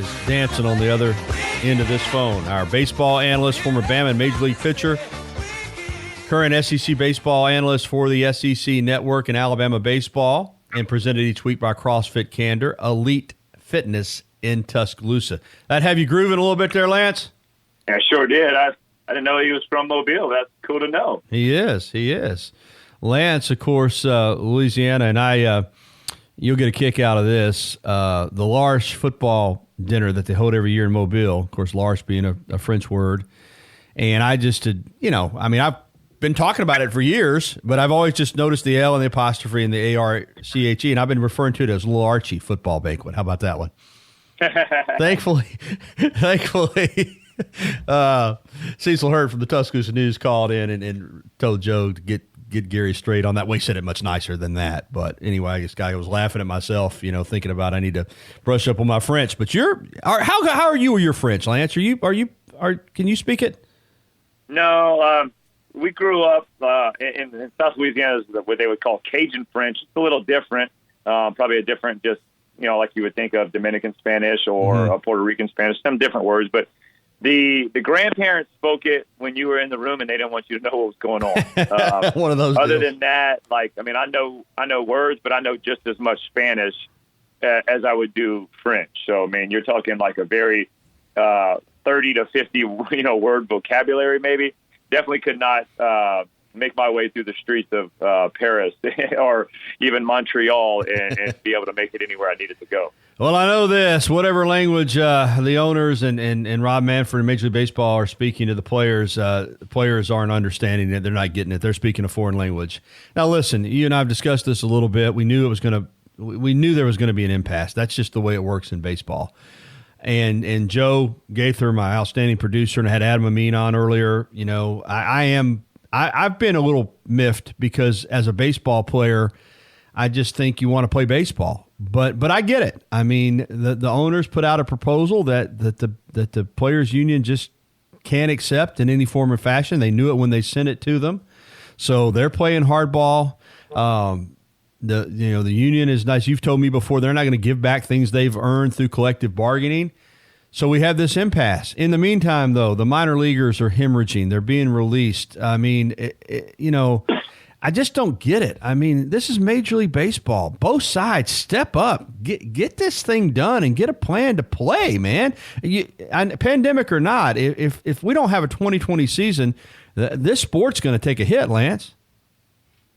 is dancing on the other end of this phone. Our baseball analyst, former Bama and Major League pitcher, current SEC baseball analyst for the SEC Network and Alabama Baseball, and presented each week by CrossFit Candor, Elite Fitness in Tuscaloosa. That have you grooving a little bit there, Lance? I sure did. I didn't know he was from Mobile. That's cool to know. He is. Lance, of course, Louisiana, and you'll get a kick out of this. The L'Arche football dinner that they hold every year in Mobile, of course, L'Arche being a French word. And I just, I've been talking about it for years, but I've always just noticed the L and the apostrophe and the ARCHE, and I've been referring to it as L'Arche football banquet. How about that one? Thankfully, Cecil Hurd from the Tuscaloosa News called in and told Joe to get Gary straight on that. Well, he said it much nicer than that, but anyway, this guy was laughing at myself, thinking about I need to brush up on my French. But how are you with your French, Lance? Can you speak it? No, we grew up in South Louisiana, is what they would call Cajun French. It's a little different, probably a different, just like you would think of Dominican Spanish or Puerto Rican Spanish, some different words, but. The grandparents spoke it when you were in the room, and they didn't want you to know what was going on. One of those. Other deals. than that, I know words, but I know just as much Spanish as I would do French. So, you're talking like a very 30 to 50, word vocabulary. Maybe definitely could not make my way through the streets of Paris or even Montreal and be able to make it anywhere I needed to go. Well, I know this. Whatever language the owners and Rob Manfred and Major League Baseball are speaking to the players aren't understanding it. They're not getting it. They're speaking a foreign language. Now, listen, you and I have discussed this a little bit. We knew there was going to be an impasse. That's just the way it works in baseball. And Joe Gaither, my outstanding producer, and I had Adam Amin on earlier. I've been a little miffed because as a baseball player, I just think you want to play baseball. But I get it. The owners put out a proposal that the players union just can't accept in any form or fashion. They knew it when they sent it to them. So they're playing hardball. The union is nice. You've told me before they're not going to give back things they've earned through collective bargaining. So we have this impasse. In the meantime, though, the minor leaguers are hemorrhaging. They're being released. I just don't get it. This is Major League Baseball. Both sides step up, get this thing done, and get a plan to play, man. Pandemic or not, if we don't have a 2020 season, this sport's going to take a hit, Lance.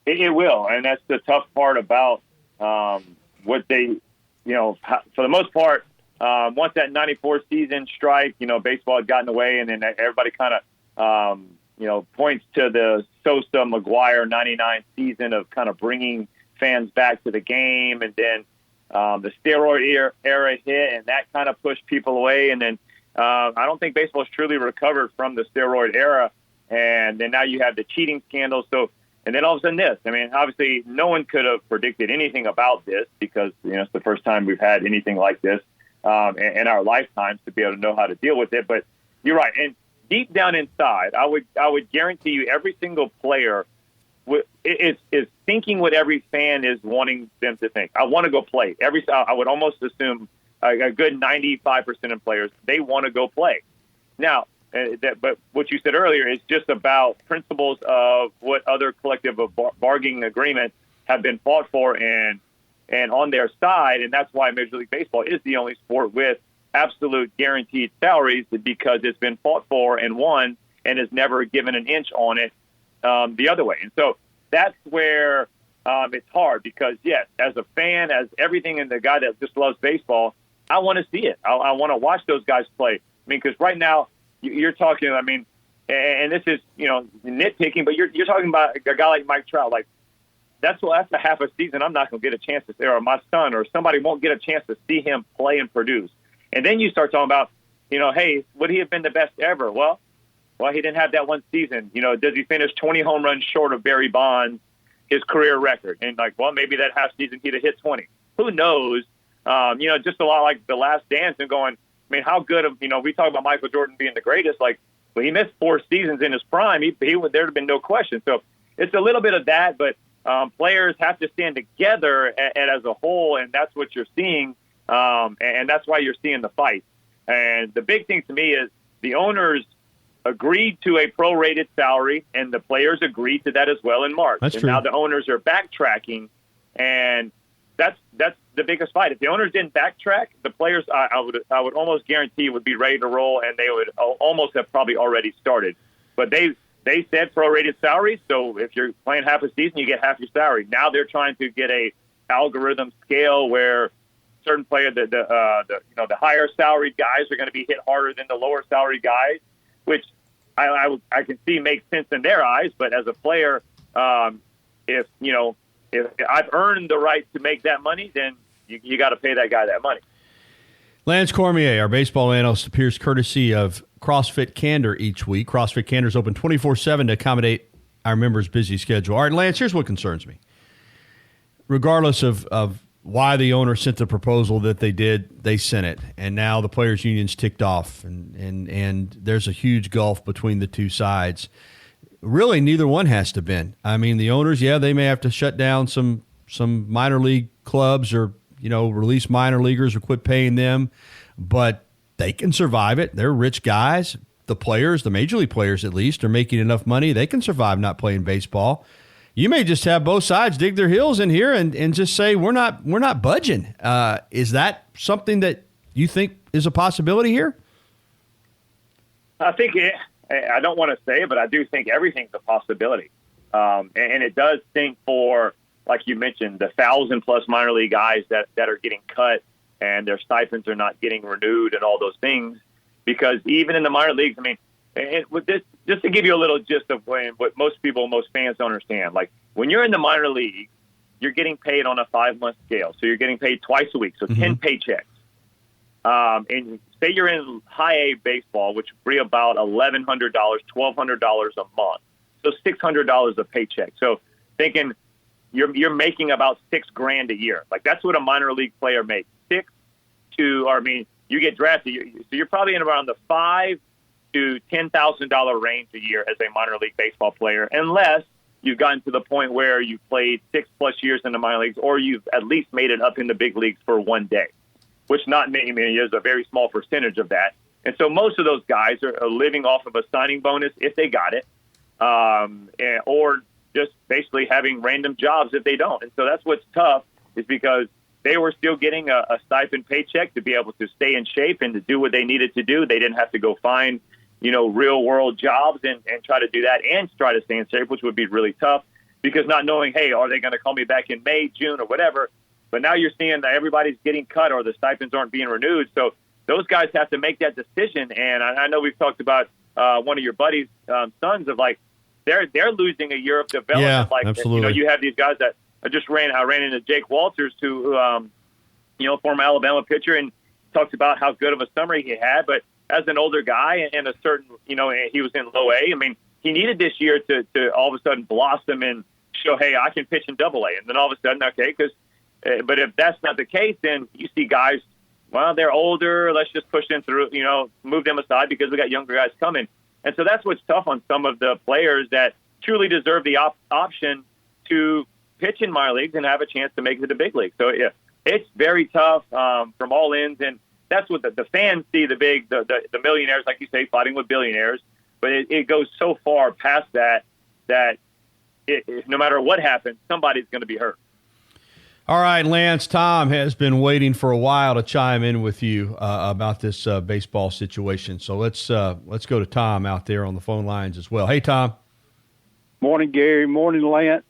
It will, and that's the tough part about what they, for the most part, once that 94 season strike, baseball had gotten away, and then everybody kind of, points to the Sosa McGuire 99 season of kind of bringing fans back to the game. And then the steroid era hit, and that kind of pushed people away. And then I don't think baseball has truly recovered from the steroid era. And then now you have the cheating scandal. So, and then all of a sudden this, obviously no one could have predicted anything about this because, it's the first time we've had anything like this in our lifetimes to be able to know how to deal with it. But you're right. And deep down inside, I would guarantee you every single player is thinking what every fan is wanting them to think. I want to go play. I would almost assume a good 95% of players, they want to go play. Now, but what you said earlier is just about principles of what other collective bargaining agreements have been fought for and on their side, and that's why Major League Baseball is the only sport with absolute guaranteed salaries because it's been fought for and won and has never given an inch on it the other way. And so that's where it's hard because, yes, as a fan, as everything in the guy that just loves baseball, I want to see it. I want to watch those guys play. Because right now you're talking, and this is, nitpicking, but you're talking about a guy like Mike Trout. Like, that's a half a season I'm not going to get a chance to see, or my son or somebody won't get a chance to see him play and produce. And then you start talking about, hey, would he have been the best ever? Well, he didn't have that one season. Does he finish 20 home runs short of Barry Bonds, his career record? And maybe that half season he'd have hit 20. Who knows? Just a lot like The Last Dance and going, how good of, we talk about Michael Jordan being the greatest. He missed 4 seasons in his prime. He would, there'd have been no question. So it's a little bit of that, but players have to stand together and as a whole, and that's what you're seeing. And that's why you're seeing the fight. And the big thing to me is the owners agreed to a prorated salary, and the players agreed to that as well in March. That's and true. Now the owners are backtracking, and that's the biggest fight. If the owners didn't backtrack, the players, I would almost guarantee, would be ready to roll, and they would almost have probably already started. But they said prorated salary, so if you're playing half a season, you get half your salary. Now they're trying to get a algorithm scale where certain players, the higher salaried guys are going to be hit harder than the lower salaried guys, which I can see makes sense in their eyes. But as a player, if I've earned the right to make that money, then you got to pay that guy that money. Lance Cormier, our baseball analyst, appears courtesy of CrossFit Candor each week. CrossFit Candor is open 24/7 to accommodate our members' busy schedule. All right, Lance, here's what concerns me. Regardless of why the owner sent the proposal that they did, they sent it, and now the players' union's ticked off, and there's a huge gulf between the two sides. Really, neither one has to bend. I mean, the owners, they may have to shut down some minor league clubs or release minor leaguers or quit paying them, but they can survive it. They're rich guys. The players, the major league players at least, are making enough money. They can survive not playing baseball. You may just have both sides dig their heels in here and just say we're not budging. Is that something that you think is a possibility here? I think I don't want to say it, but I do think everything's a possibility. And it does stink for, like you mentioned, the 1,000+ minor league guys that are getting cut and their stipends are not getting renewed and all those things. Because even in the minor leagues, I mean, and with this, just to give you a little gist of what most fans don't understand, like when you're in the minor league, you're getting paid on a 5-month scale. So you're getting paid twice a week, so 10 paychecks. And say you're in high A baseball, which would be about $1,100, $1,200 a month. So $600 a paycheck. So thinking you're making about $6,000 a year. Like that's what a minor league player makes. You get drafted, so you're probably in around the $5,000 to $10,000 range a year as a minor league baseball player, unless you've gotten to the point where you've played 6+ years in the minor leagues, or you've at least made it up in the big leagues for one day, which not many. There's a very small percentage of that. And so most of those guys are living off of a signing bonus if they got it, or just basically having random jobs if they don't. And so that's what's tough, is because they were still getting a stipend paycheck to be able to stay in shape and to do what they needed to do. They didn't have to go find, real world jobs and try to do that and try to stay in shape, which would be really tough, because not knowing, hey, are they going to call me back in May, June, or whatever? But now you're seeing that everybody's getting cut or the stipends aren't being renewed. So those guys have to make that decision. And I know we've talked about one of your buddies' sons of like, they're losing a year of development. Yeah, like, absolutely. You have these guys that I ran into Jake Walters, who, former Alabama pitcher, and talked about how good of a summer he had. But as an older guy and a certain, he was in low A. I mean, he needed this year to all of a sudden blossom and show, hey, I can pitch in Double A. And then all of a sudden, okay, but if that's not the case, then you see guys, well, they're older. Let's just push them through, move them aside because we got younger guys coming. And so that's what's tough on some of the players that truly deserve the option to pitch in minor leagues and have a chance to make it to the big league. So yeah, it's very tough from all ends, and that's what the fans see, the millionaires, like you say, fighting with billionaires. But it goes so far past that no matter what happens, somebody's going to be hurt. All right, Lance, Tom has been waiting for a while to chime in with you about this baseball situation. So let's go to Tom out there on the phone lines as well. Hey, Tom. Morning, Gary. Morning, Lance.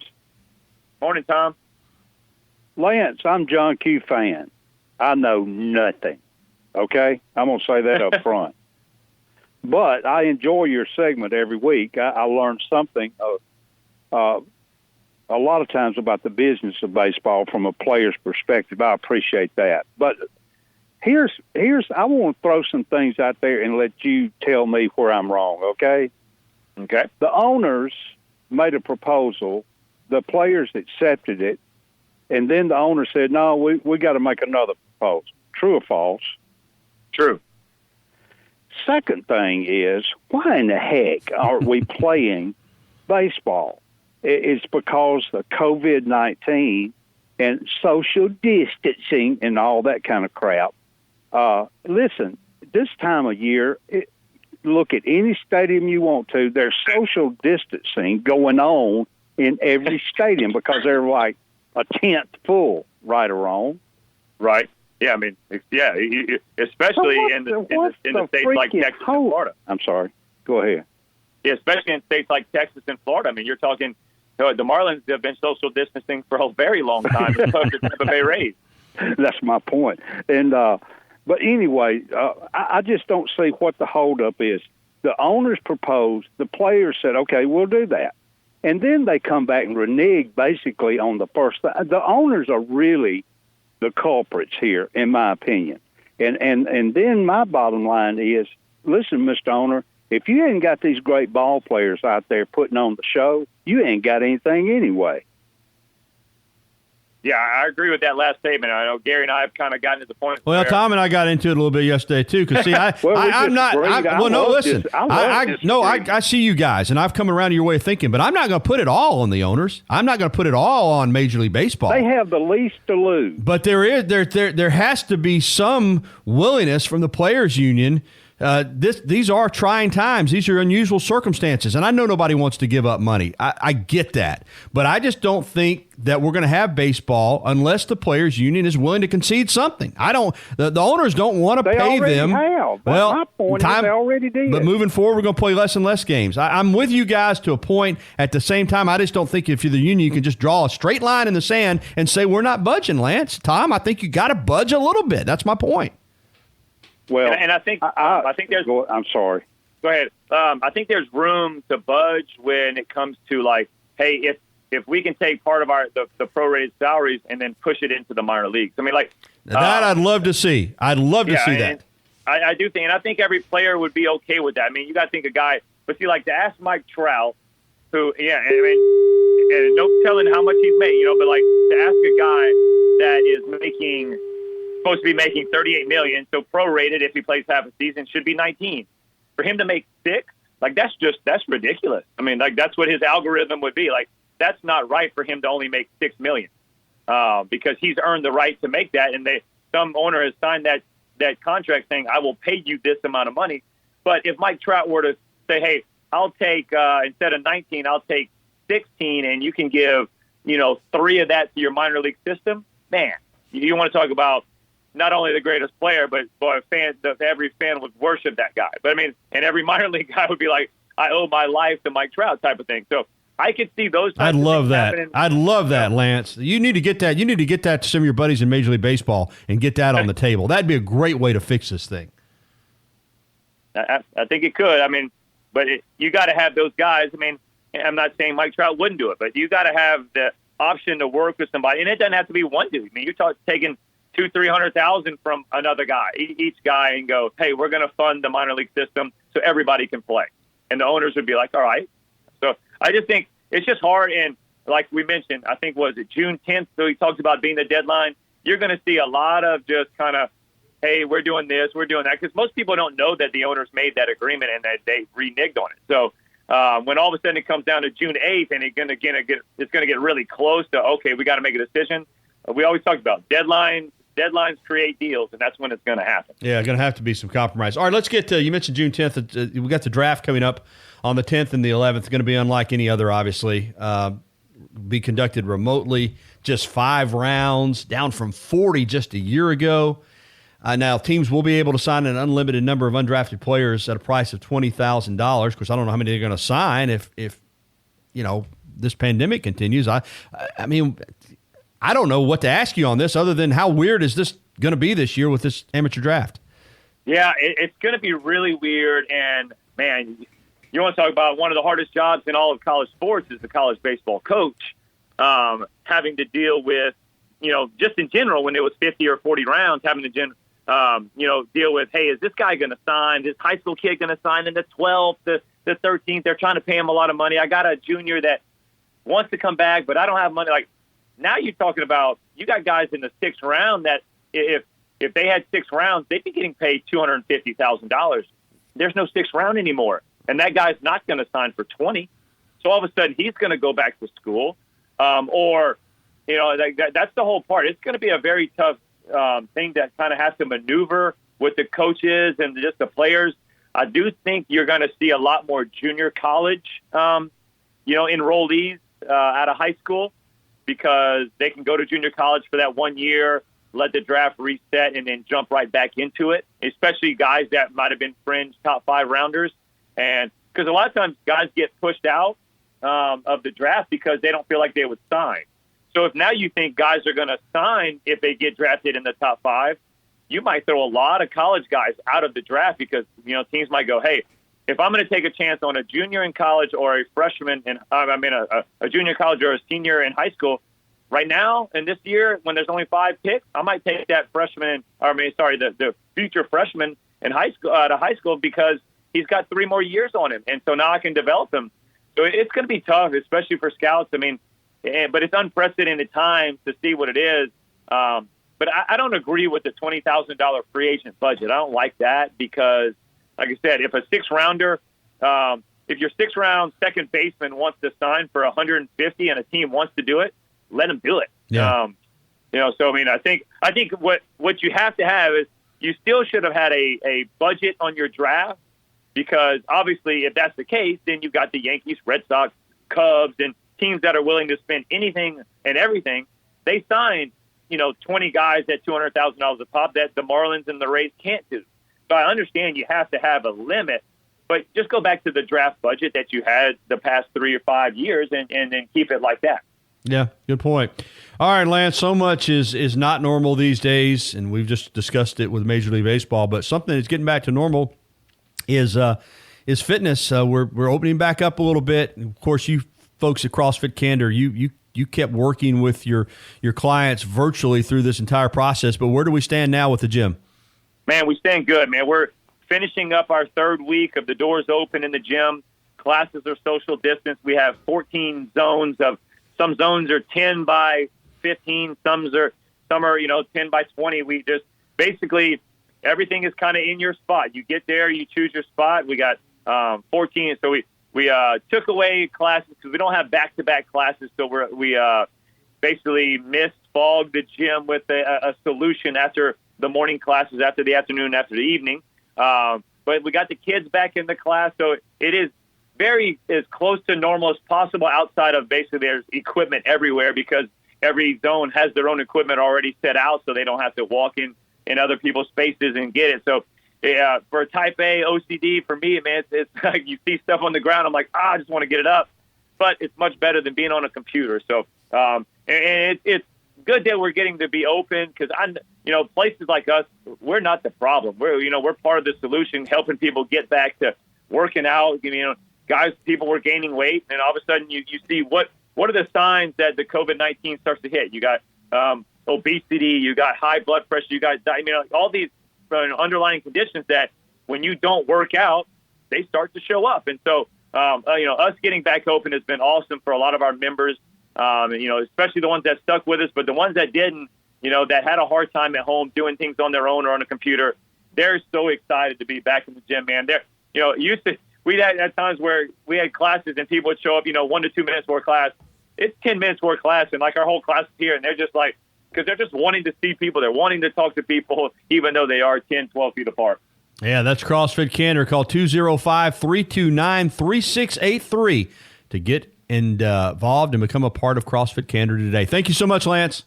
Morning, Tom. Lance, I'm John Q. fan. I know nothing. Okay? I'm going to say that up front. But I enjoy your segment every week. I learn something a lot of times about the business of baseball from a player's perspective. I appreciate that. But here's I want to throw some things out there and let you tell me where I'm wrong, okay? Okay. The owners made a proposal. The players accepted it. And then the owner said, no, we got to make another proposal. True or false? True. Second thing is, why in the heck aren't we playing baseball? It's because of COVID-19 and social distancing and all that kind of crap. Listen, this time of year, look at any stadium you want to. There's social distancing going on in every stadium because they're like a tenth full, right or wrong. Right. Yeah, I mean, especially in the states like Texas and Florida. I'm sorry. Go ahead. Yeah, especially in states like Texas and Florida. I mean, you're talking the Marlins have been social distancing for a very long time because of the Tampa Bay Rays. That's my point. And but anyway, I just don't see what the holdup is. The owners proposed, the players said, okay, we'll do that. And then they come back and renege basically on the first thing. The owners are really the culprits here, in my opinion. And then my bottom line is, listen, Mr. Owner, if you ain't got these great ball players out there putting on the show, you ain't got anything anyway. Yeah, I agree with that last statement. I know Gary and I have kind of gotten to the point. Well, Tom and I got into it a little bit yesterday too. Because see, I'm not. Listen. I see you guys, and I've come around to your way of thinking, but I'm not going to put it all on the owners. I'm not going to put it all on Major League Baseball. They have the least to lose. But there has to be some willingness from the players' union. These are trying times. These are unusual circumstances. And I know nobody wants to give up money. I get that. But I just don't think that we're going to have baseball unless the players union is willing to concede something. The owners don't want to pay them. Have. Well, my point is they already did. But moving forward, we're going to play less and less games. I'm with you guys to a point. At the same time, I just don't think if you're the union, you can just draw a straight line in the sand and say, we're not budging, Lance. Tom, I think you got to budge a little bit. That's my point. Well, and I think there's. I'm sorry. Go ahead. I think there's room to budge when it comes to like, hey, if we can take part of the prorated salaries and then push it into the minor leagues. I mean, like that I'd love to see. I'd love to see that. I do think, and I think every player would be okay with that. I mean, you got to think a guy, but see, like to ask Mike Trout, who, and no telling how much he's made, but like to ask a guy that is supposed to be making $38 million, so prorated if he plays half a season should be 19. For him to make 6, like that's ridiculous. I mean, like that's what his algorithm would be. Like that's not right for him to only make $6 million because he's earned the right to make that, and some owner has signed that contract saying I will pay you this amount of money. But if Mike Trout were to say, hey, I'll take instead of 19, I'll take 16, and you can give 3 of that to your minor league system, man, you want to talk about not only the greatest player, but every fan would worship that guy. But I mean, and every minor league guy would be like, I owe my life to Mike Trout type of thing. So I could see those. I'd love that. I'd love that, Lance. You need to get that. You need to get that to some of your buddies in Major League Baseball and get that on the table. That'd be a great way to fix this thing. I think it could. I mean, but you got to have those guys. I mean, I'm not saying Mike Trout wouldn't do it, but you got to have the option to work with somebody, and it doesn't have to be one dude. I mean, you're taking $200,000-300,000 from another guy, each guy, and go, hey, we're going to fund the minor league system so everybody can play. And the owners would be like, all right. So I just think it's just hard. And like we mentioned, I think, was it June 10th? So he talks about being the deadline. You're going to see a lot of just kind of, hey, we're doing this, we're doing that. Because most people don't know that the owners made that agreement and that they reneged on it. So when all of a sudden it comes down to June 8th and it's going to get really close to, okay, we got to make a decision. We always talk about deadlines. Deadlines create deals, and that's when it's going to happen. Yeah, going to have to be some compromise. All right, let's get to, you mentioned June 10th. We got the draft coming up on the 10th and the 11th. It's going to be unlike any other, obviously. Be conducted remotely, just 5 rounds, down from 40 just a year ago. Now, teams will be able to sign an unlimited number of undrafted players at a price of $20,000. Of course, I don't know how many they're going to sign if this pandemic continues. I mean, I don't know what to ask you on this other than how weird is this going to be this year with this amateur draft? Yeah, it's going to be really weird. And, man, you want to talk about one of the hardest jobs in all of college sports is the college baseball coach, having to deal with, just in general, when it was 50 or 40 rounds, having to, deal with, hey, is this guy going to sign? This high school kid going to sign in the 12th, the 13th? They're trying to pay him a lot of money. I got a junior that wants to come back, but I don't have money. Like, now you're talking about, you got guys in the 6th round that if they had 6 rounds, they'd be getting paid $250,000. There's no 6th round anymore. And that guy's not going to sign for 20. So all of a sudden he's going to go back to school. That's the whole part. It's going to be a very tough thing that kind of has to maneuver with the coaches and just the players, I do think you're going to see a lot more junior college, enrollees out of high school, because they can go to junior college for that 1 year, let the draft reset, and then jump right back into it, especially guys that might have been fringe top 5 rounders. And because a lot of times guys get pushed out of the draft because they don't feel like they would sign. So if now you think guys are going to sign if they get drafted in the top 5, you might throw a lot of college guys out of the draft because, teams might go, hey, if I'm going to take a chance on a junior in college or a freshman, a junior college or a senior in high school, right now in this year when there's only 5 picks, I might take that the future freshman in high school out of high school because he's got 3 more years on him, and so now I can develop him. So it's going to be tough, especially for scouts. But it's unprecedented time to see what it is. But I don't agree with the $20,000 free agent budget. I don't like that because, like I said, if a 6-rounder, if your 6th-round second baseman wants to sign for $150 and a team wants to do it, let him do it. Yeah. I think what you have to have is you still should have had a budget on your draft, because obviously if that's the case, then you've got the Yankees, Red Sox, Cubs, and teams that are willing to spend anything and everything. They signed 20 guys at $200,000 a pop that the Marlins and the Rays can't do. So I understand you have to have a limit, but just go back to the draft budget that you had the past 3 or 5 years and then keep it like that. Yeah, good point. All right, Lance, so much is not normal these days, and we've just discussed it with Major League Baseball, but something that's getting back to normal is fitness. We're opening back up a little bit. And of course, you folks at CrossFit Candor, you kept working with your clients virtually through this entire process, but where do we stand now with the gym? Man, we stand good, man. We're finishing up our 3rd week of the doors open in the gym. Classes are social distance. We have 14 zones of, some zones are 10 by 15, some are 10 by 20. We just basically everything is kind of in your spot. You get there, you choose your spot. We got 14, so we took away classes because we don't have back-to-back classes, so we basically fogged the gym with a solution after the morning classes, after the afternoon, after the evening. But we got the kids back in the class, so it is very as close to normal as possible outside of basically there's equipment everywhere because every zone has their own equipment already set out, so they don't have to walk in other people's spaces and get it. So for type A OCD, for me, man, it's like you see stuff on the ground. I'm like, I just want to get it up. But it's much better than being on a computer. So and it's good that we're getting to be open because places like us, we're not the problem. We're part of the solution, helping people get back to working out. People were gaining weight, and all of a sudden you see what are the signs that the COVID-19 starts to hit. You got obesity, you got high blood pressure, you got all these underlying conditions that when you don't work out, they start to show up. And so, us getting back open has been awesome for a lot of our members, especially the ones that stuck with us, but the ones that didn't, that had a hard time at home doing things on their own or on a computer, they're so excited to be back in the gym, man. We had times where we had classes and people would show up, 1 to 2 minutes for a class. It's 10 minutes for a class, and like our whole class is here, and they're just like, because they're just wanting to see people. They're wanting to talk to people, even though they are 10, 12 feet apart. Yeah, that's CrossFit Candor. Call 205-329-3683 to get involved and become a part of CrossFit Candor today. Thank you so much, Lance.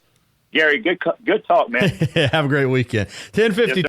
Gary, good talk, man. Have a great weekend. 10:50.